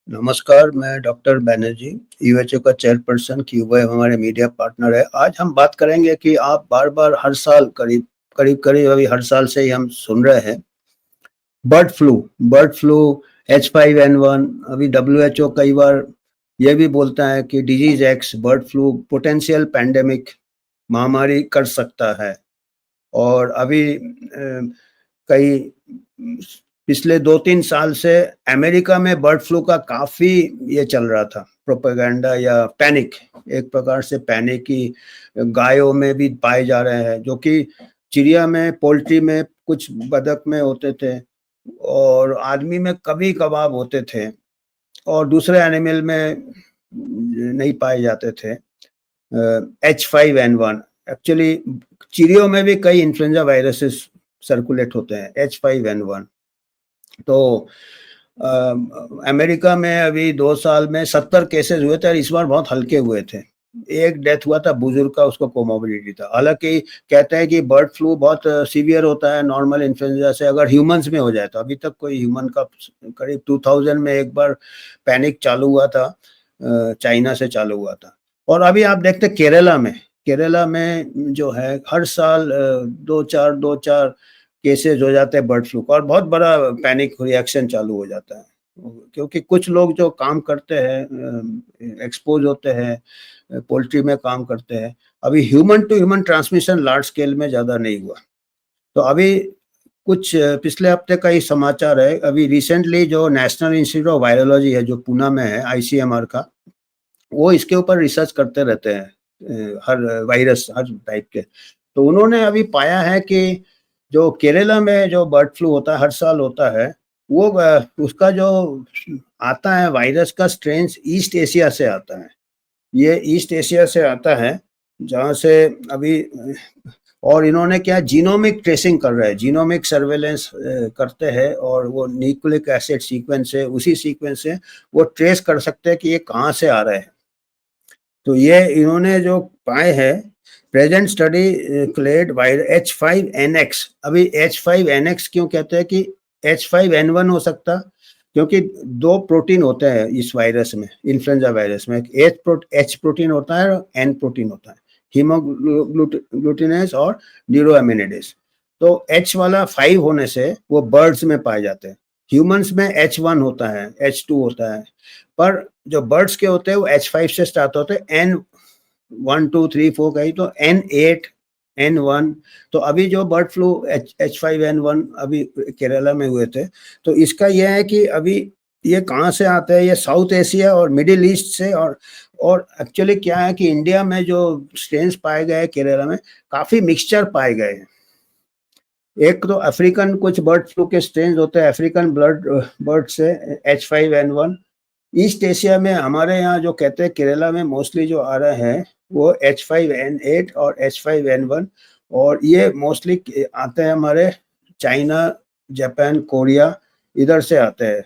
नमस्कार, मैं डॉक्टर बैनर्जी, यूएचओ का चेयरपर्सन, क्यूबा हमारे मीडिया पार्टनर है। आज हम बात करेंगे कि आप बार-बार हर साल करीब-करीब अभी हर साल से ही हम सुन रहे हैं, बर्ड फ्लू, H5N1। अभी डब्ल्यूएचओ कई बार ये भी बोलता है कि disease x bird flu potential pandemic महामारी कर सकता है। और अभी कई पिछले 2-3 साल से अमेरिका में बर्ड फ्लू का काफ़ी ये चल रहा था, प्रोपेगेंडा या पैनिक, एक प्रकार से पैनिक ही गायों में भी पाए जा रहे हैं, जो कि चिड़िया में, पोल्ट्री में, कुछ बतख में होते थे और आदमी में कभी-कभार होते थे और दूसरे एनिमल में नहीं पाए जाते थे। H5N1 एक्चुअली चिड़ियों में भी कई इन्फ्लुएंजा वायरसेस सर्कुलेट होते हैं, H5N1। तो अमेरिका में अभी 2 साल में 70 केसेस हुए थे और इस बार बहुत हल्के हुए थे। एक डेथ हुआ था बुजुर्ग का, उसको कोमोर्बिडिटी था। हालाँकि कहते हैं कि बर्ड फ्लू बहुत सीवियर होता है नॉर्मल इन्फ्लुएंजा से अगर ह्यूमन्स में हो जाए तो। अभी तक कोई ह्यूमन का करीब 2000 में एक बार पैनिक चालू हुआ था, चाइना से चालू हुआ था। और अभी आप देखते हैं केरला में जो है हर साल 2-4 केसेस हो जाते हैं बर्ड फ्लू का और बहुत बड़ा पैनिक रिएक्शन चालू हो जाता है। क्योंकि कुछ लोग जो काम करते हैं, एक्सपोज़ होते हैं, पोल्ट्री में काम करते हैं। अभी human to human transmission large scale में ज़्यादा नहीं हुआ। तो अभी कुछ पिछले हफ्ते का ही समाचार है, अभी रिसेंटली जो नेशनल इंस्टीट्यूट ऑफ वायरोलॉजी है, जो पूना में है, आईसीएमआर का, वो इसके ऊपर रिसर्च करते रहते हैं, हर वायरस, हर टाइप के। तो उन्होंने अभी पाया है कि जो केरला में जो बर्ड फ्लू होता है, हर साल होता है, वो उसका जो आता है वायरस का स्ट्रेन्स ईस्ट एशिया से आता है। ये ईस्ट एशिया से आता है, जहाँ से अभी और इन्होंने क्या जीनोमिक ट्रेसिंग कर रहे हैं, जीनोमिक सर्वेलेंस करते हैं और वो न्यूक्लिक एसिड सीक्वेंस से, उसी सीक्वेंस से वो ट्रेस कर सकते हैं कि ये कहाँ से आ रहे हैं। तो ये इन्होंने जो पाए हैं, present study clade wire H5NX। अभी H5NX क्यों कहते हैं कि H5N1 हो सकता, क्योंकि 2 प्रोटीन होते हैं इस वायरस में, इन्फ्लुएंजा वायरस में। एक H प्रोटीन होता है और N प्रोटीन होता है, हीमोग्लूटिनेज और न्यूरोएमिनेडेज। तो H वाला 5 होने से वो बर्ड्स में पाए जाते हैं। ह्यूमन्स में H1 होता है, H2 होता है, पर जो बर्ड्स के होते हैं वो H5 से स्टार्ट होते हैं, N1 2 3 4 कहीं तो N8 N1। तो अभी जो बर्ड फ्लू H5N1 अभी केरला में हुए थे, तो इसका यह है कि अभी ये कहाँ से आता है, ये साउथ एशिया और मिडिल ईस्ट से। और एक्चुअली क्या है कि इंडिया में जो स्ट्रेन्स पाए गए केरला में, काफ़ी मिक्सचर पाए गए हैं। एक तो अफ्रीकन कुछ बर्ड फ्लू के स्ट्रेन्स होते हैं, अफ्रीकन बर्ड से H5N1। ईस्ट एशिया में हमारे यहाँ जो कहते हैं केरला में मोस्टली जो आ रहे हैं वो H5N8 और H5N1, और ये मोस्टली आते हैं हमारे चाइना, जापान, कोरिया, इधर से आते हैं।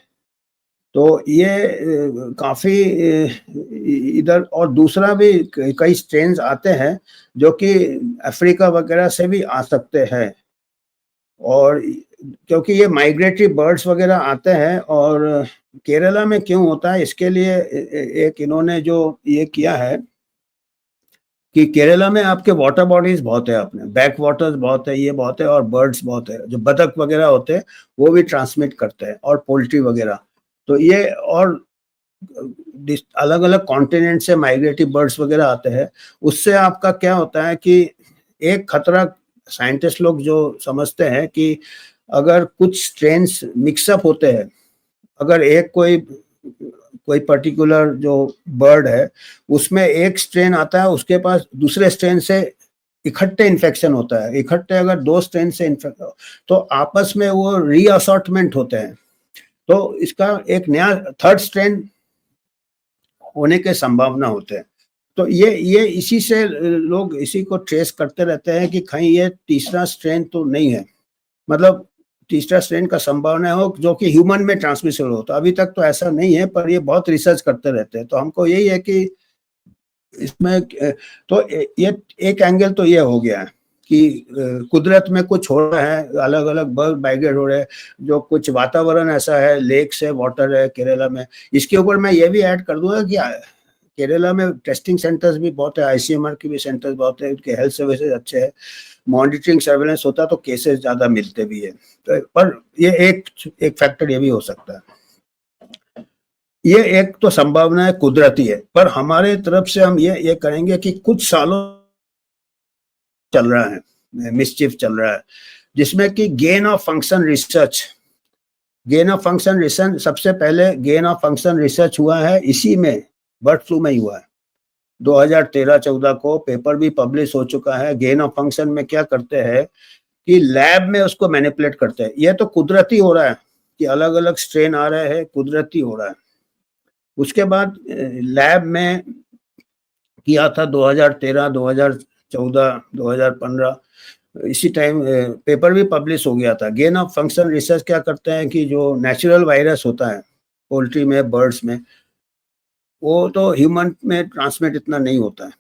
तो ये काफ़ी इधर, और दूसरा भी कई स्ट्रेन्स आते हैं जो कि अफ्रीका वगैरह से भी आ सकते हैं। और क्योंकि ये माइग्रेटरी बर्ड्स वगैरह आते हैं, और केरला में क्यों होता है इसके लिए एक इन्होंने जो ये किया है कि केरला में आपके वाटर बॉडीज बहुत है, अपने बैक वाटर्स बहुत है, ये बहुत है, और बर्ड्स बहुत है, जो बतख वगैरह होते हैं वो भी ट्रांसमिट करते हैं, और पोल्ट्री वगैरह। तो ये और अलग अलग कॉन्टिनेंट से माइग्रेटरी बर्ड्स वगैरह आते हैं। उससे आपका क्या होता है कि एक खतरा साइंटिस्ट लोग जो समझते हैं कि अगर कुछ स्ट्रेन्स मिक्सअप होते हैं, अगर एक कोई पर्टिकुलर जो बर्ड है उसमें एक स्ट्रेन आता है, उसके पास दूसरे स्ट्रेन से इकट्ठे इन्फेक्शन होता है, इकट्ठे अगर 2 स्ट्रेन से इन्फेक्ट तो आपस में वो रीअसॉर्टमेंट होते हैं, तो इसका एक नया थर्ड स्ट्रेन होने के संभावना होते हैं। तो ये इसी से लोग इसी को ट्रेस करते रहते हैं कि कहीं ये तीसरा स्ट्रेन तो नहीं है, मतलब तीसरा स्ट्रेन का संभावना हो जो कि ह्यूमन में ट्रांसमिशन हो। तो अभी तक तो ऐसा नहीं है, पर ये बहुत रिसर्च करते रहते हैं। तो हमको यही है कि इसमें तो ये एक एंगल तो ये हो गया है कि कुदरत में कुछ हो रहा है, अलग अलग बर्ड माइग्रेट हो रहे हैं, जो कुछ वातावरण ऐसा है, लेक से वाटर है केरला में। इसके ऊपर मैं ये भी ऐड कर दूंगा कि केरला में टेस्टिंग सेंटर्स भी बहुत है, आईसीएमआर के भी सेंटर्स बहुत है, उनके हेल्थ सर्विसेज अच्छे हैं, मॉनिटरिंग सर्वेलेंस होता है तो केसेस ज्यादा मिलते भी है। तो पर ये एक फैक्टर ये भी हो सकता है। ये एक तो संभावना है कुदरती है, पर हमारे तरफ से हम ये करेंगे कि कुछ सालों चल रहा है, मिसचिफ चल रहा है, जिसमें कि गेन ऑफ फंक्शन रिसर्च, सबसे पहले गेन ऑफ फंक्शन रिसर्च हुआ है इसी में, बर्ड फ्लू में ही हुआ है। 2013-14 को पेपर भी पब्लिश हो चुका है। गेन ऑफ फंक्शन में क्या करते हैं कि लैब में उसको मैनिपुलेट करते हैं। ये तो कुदरती हो रहा है कि अलग अलग स्ट्रेन आ रहे हैं, कुदरती हो रहा है। उसके बाद लैब में किया था 2013, 2014, 2015, इसी टाइम पेपर भी पब्लिश हो गया था। गेन ऑफ फंक्शन रिसर्च क्या करते हैं कि जो नेचुरल वायरस होता है पोल्ट्री में, बर्ड्स में, वो तो ह्यूमन में ट्रांसमिट इतना नहीं होता है,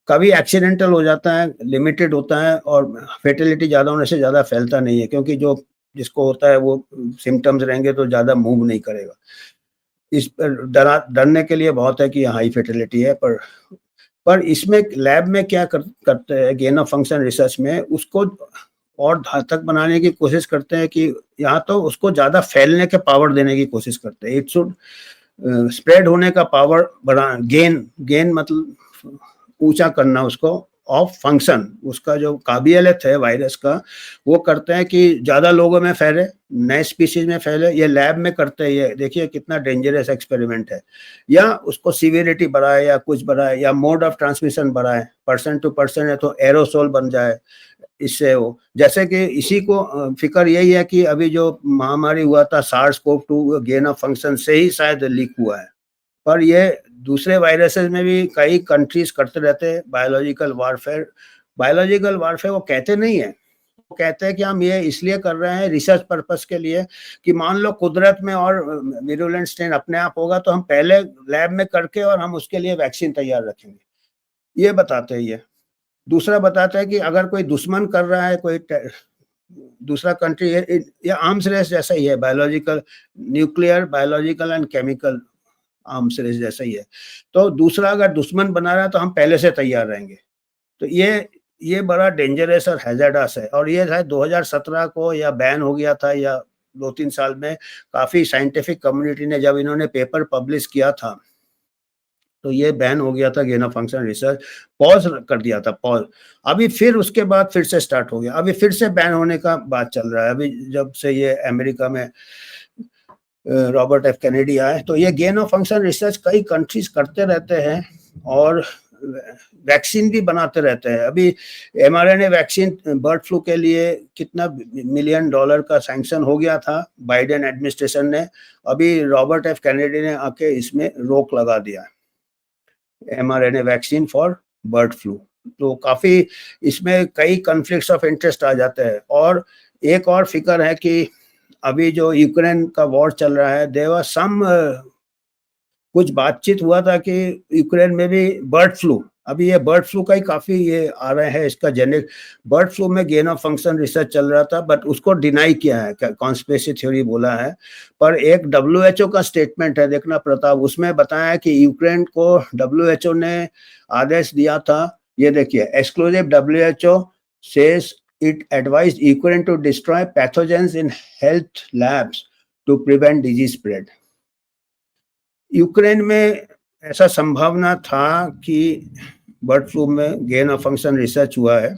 कभी एक्सीडेंटल हो जाता है, लिमिटेड होता है, और फेटिलिटी ज़्यादा होने से ज़्यादा फैलता नहीं है, क्योंकि जो जिसको होता है वो सिम्टम्स रहेंगे तो ज़्यादा मूव नहीं करेगा। इस पर डरने के लिए बहुत है कि हाई फेटिलिटी है, पर इसमें लैब में क्या करते हैं गेन ऑफ फंक्शन रिसर्च में, उसको और घातक बनाने की कोशिश करते हैं कि यहाँ तो उसको ज़्यादा फैलने के पावर देने की कोशिश करते हैं। इट शुड स्प्रेड होने का पावर बढ़ा, गेन मतलब ऊंचा करना उसको, ऑफ फंक्शन, उसका जो काबिलियत है वायरस का, वो करते हैं कि ज़्यादा लोगों में फैले, नए स्पीशीज में फैले। ये लैब में करते हैं, ये देखिए कितना डेंजरस एक्सपेरिमेंट है। या उसको सीवियरिटी बढ़ाए या कुछ बढ़ाए, या मोड ऑफ ट्रांसमिशन बढ़ाए, पर्सन टू पर्सन है तो एरोसोल बन जाए इससे। वो जैसे कि इसी को फिक्र यही है कि अभी जो महामारी हुआ था SARS-CoV-2, गेन ऑफ फंक्शन से ही शायद लीक हुआ है, पर ये दूसरे वायरसेस में भी कई कंट्रीज करते रहते हैं बायोलॉजिकल वारफेयर वो कहते नहीं है, वो कहते हैं कि हम ये इसलिए कर रहे हैं रिसर्च पर्पस के लिए कि मान लो कुदरत में और विरुलेंट स्ट्रेन अपने आप होगा तो हम पहले लैब में करके और हम उसके लिए वैक्सीन तैयार रखेंगे, ये बताते हैं। ये दूसरा बताता है कि अगर कोई दुश्मन कर रहा है, कोई दूसरा कंट्री, ये आर्म्स रेस जैसा ही है, biological, nuclear, biological and chemical arms race जैसा ही है। तो दूसरा अगर दुश्मन बना रहा है तो हम पहले से तैयार रहेंगे। तो ये बड़ा डेंजरस और हैजर्डस है, और ये शायद 2017 को या बैन हो गया था, या 2-3 साल में काफ़ी साइंटिफिक कम्युनिटी ने जब इन्होंने पेपर पब्लिश किया था तो ये बैन हो गया था, gain of function research pause कर दिया था, पॉज। अभी फिर उसके बाद फिर से स्टार्ट हो गया, अभी फिर से बैन होने का बात चल रहा है। अभी जब से ये अमेरिका में रॉबर्ट एफ कैनेडी आए, तो ये गेन ऑफ फंक्शन रिसर्च कई कंट्रीज करते रहते हैं और वैक्सीन भी बनाते रहते हैं। अभी mRNA वैक्सीन बर्ड फ्लू के लिए कितना $1 मिलियन का सैंक्शन हो गया था बाइडेन एडमिनिस्ट्रेशन ने, अभी रॉबर्ट एफ कैनेडी ने आके इसमें रोक लगा दिया, mRNA vaccine for bird flu. तो काफ़ी इसमें कई कॉन्फ्लिक्ट्स ऑफ इंटरेस्ट आ जाते हैं। और एक और फिक्र है कि अभी जो यूक्रेन का वॉर चल रहा है, देयर वाज सम कुछ बातचीत हुआ था कि यूक्रेन में भी बर्ड फ्लू, अभी ये बर्ड फ्लू का ही काफ़ी ये आ रहा है, इसका जेनेटिक बर्ड फ्लू में गेन ऑफ फंक्शन रिसर्च चल रहा था, बट उसको डिनाई किया है, कॉन्स्पिरेसी थ्योरी बोला है। पर एक WHO का स्टेटमेंट है, देखना प्रताप, उसमें बताया है कि यूक्रेन को WHO ने आदेश दिया था, ये देखिए, exclusive WHO says it advised Ukraine to destroy pathogens in health labs to prevent disease spread. Ukraine में ऐसा संभावना था कि बर्ड फ्लू में गेन ऑफ फंक्शन रिसर्च हुआ है,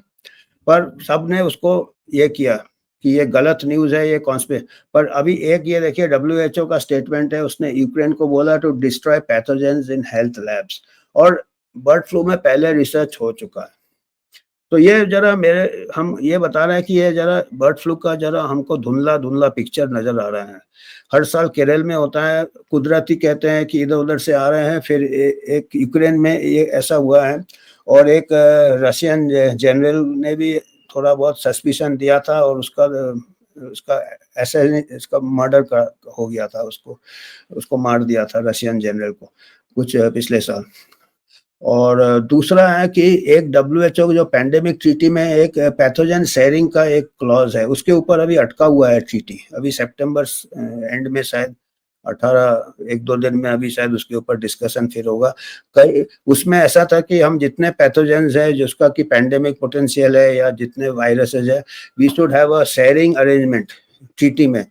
पर सब ने उसको ये किया कि ये गलत न्यूज़ है, ये कॉन्स्पिरेसी। पर अभी एक ये देखिए WHO का स्टेटमेंट है, उसने यूक्रेन को बोला to destroy pathogens in health labs, और बर्ड फ्लू में पहले रिसर्च हो चुका है। तो ये जरा हम ये बता रहे हैं कि ये जरा बर्ड फ्लू का जरा हमको धुंधला पिक्चर नजर आ रहा है। हर साल केरल में होता है, कुदरती कहते हैं कि इधर उधर से आ रहे हैं, फिर एक यूक्रेन में ये ऐसा हुआ है, और एक रशियन जनरल ने भी थोड़ा बहुत सस्पिशन दिया था, और उसका ऐसे इसका मर्डर हो गया था, उसको मार दिया था रशियन जनरल को कुछ पिछले साल। और दूसरा है कि एक डब्ल्यूएचओ जो पैंडेमिक ट्रीटी में एक पैथोजन शेयरिंग का एक क्लॉज है, उसके ऊपर अभी अटका हुआ है ट्रीटी। अभी सितंबर एंड में शायद 18 एक दो दिन में अभी शायद उसके ऊपर डिस्कशन फिर होगा। कई उसमें ऐसा था कि हम जितने पैथोजेंस है जिसका कि पैंडेमिक पोटेंशियल है या जितने वायरसेस है, we should have a sharing arrangement treaty में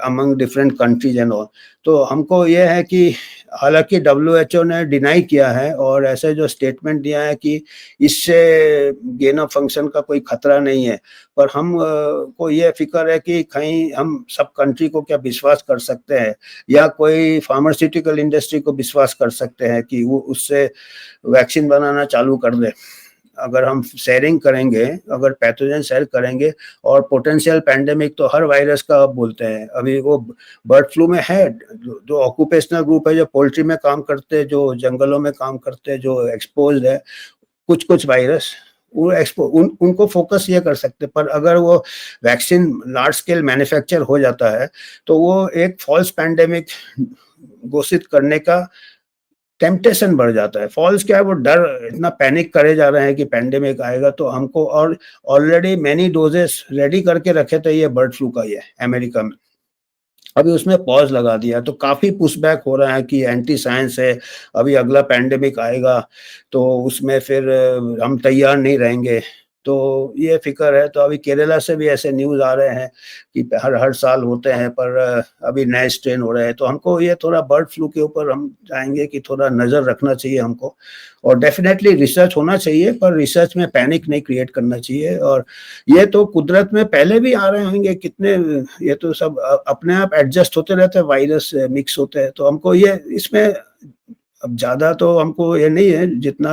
among different countries and all. तो हमको ये है कि हालांकि डब्ल्यूएचओ ने डिनाई किया है और ऐसे जो स्टेटमेंट दिया है कि इससे गेन ऑफ फंक्शन का कोई खतरा नहीं है, पर हम को ये फिक्र है कि कहीं हम सब कंट्री को क्या विश्वास कर सकते हैं या कोई फार्मास्यूटिकल इंडस्ट्री को विश्वास कर सकते हैं कि वो उससे वैक्सीन बनाना चालू कर दे। अगर हम शेयरिंग करेंगे, अगर पैथोजन शेयर करेंगे, और पोटेंशियल पैंडेमिक तो हर वायरस का आप बोलते हैं, अभी वो बर्ड फ्लू में है, जो ऑक्यूपेशनल ग्रुप है, जो पोल्ट्री में काम करते हैं, जो जंगलों में काम करते हैं, जो एक्सपोज है कुछ कुछ वायरस, उनको फोकस ये कर सकते। पर अगर वो वैक्सीन लार्ज स्केल मैन्युफैक्चर हो जाता है तो वो एक फॉल्स पैंडेमिक घोषित करने का टेम्पटेशन बढ़ जाता है। फॉल्स क्या है, वो डर इतना पैनिक करे जा रहे हैं कि पैंडेमिक आएगा तो हमको, और ऑलरेडी मैनी डोजेस रेडी करके रखे थे ये बर्ड फ्लू का, ये अमेरिका में अभी उसमें पॉज लगा दिया। तो काफी पुशबैक हो रहा है कि एंटी साइंस है, अभी अगला पैंडेमिक आएगा तो उसमें फिर हम तैयार नहीं रहेंगे। तो ये फिक्र है। तो अभी केरला से भी ऐसे न्यूज आ रहे हैं कि हर हर साल होते हैं, पर अभी नए स्ट्रेन हो रहे हैं। तो हमको ये थोड़ा बर्ड फ्लू के ऊपर हम चाहेंगे कि थोड़ा नजर रखना चाहिए हमको, और डेफिनेटली रिसर्च होना चाहिए, पर रिसर्च में पैनिक नहीं क्रिएट करना चाहिए। और ये तो कुदरत में पहले भी आ रहे होंगे कितने, ये तो सब अपने आप एडजस्ट होते रहते हैं, वायरस मिक्स होते हैं। तो हमको ये इसमें अब ज्यादा तो हमको ये नहीं है जितना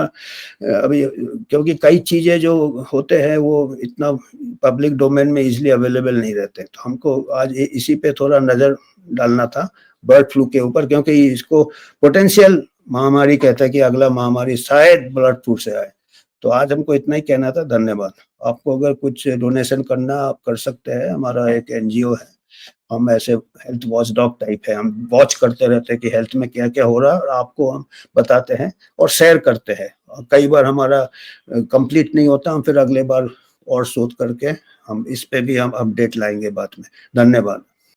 अभी, क्योंकि कई चीजें जो होते हैं वो इतना पब्लिक डोमेन में इजीली अवेलेबल नहीं रहते। तो हमको आज इसी पे थोड़ा नजर डालना था बर्ड फ्लू के ऊपर, क्योंकि इसको पोटेंशियल महामारी कहते हैं कि अगला महामारी शायद बर्ड फ्लू से आए। तो आज हमको इतना ही कहना था। धन्यवाद। आपको अगर कुछ डोनेशन करना आप कर सकते हैं, हमारा एक एनजीओ है, हम ऐसे हेल्थ वॉच डॉग टाइप है, हम वॉच करते रहते हैं कि हेल्थ में क्या क्या हो रहा है, और आपको हम बताते हैं और शेयर करते हैं। कई बार हमारा कंप्लीट नहीं होता, हम फिर अगले बार और शोध करके हम इस पे भी हम अपडेट लाएंगे बाद में। धन्यवाद।